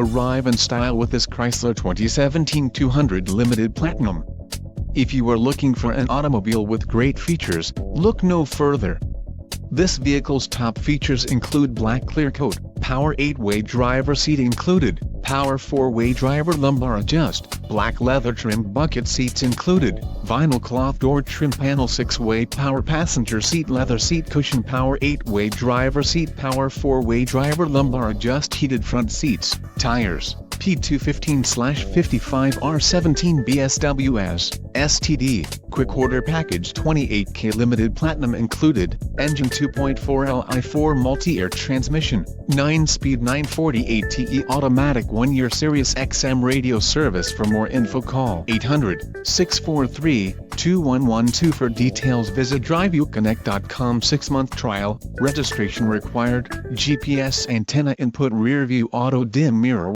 arrive in style with this Chrysler 2017 200 Limited Platinum. If you are looking for an automobile with great features, look no further. This vehicle's top features include black clear coat, power 8-way driver seat included, power 4-way driver lumbar adjust, black leather trimmed bucket seats included, vinyl cloth door trim panel 6-way power passenger seat leather seat cushion power 8-way driver seat power 4-way driver lumbar adjust heated front seats, tires, P215/55R17 BSWS, STD, quick order package 28K limited platinum included, engine 2.4 Li4 multi-air transmission, 9-speed 948 TE automatic 1-year Sirius XM radio service. For more info call 800-643-2112 for details. Visit driveyouconnect.com. 6-month trial, registration required, GPS antenna input rear view auto dim mirror.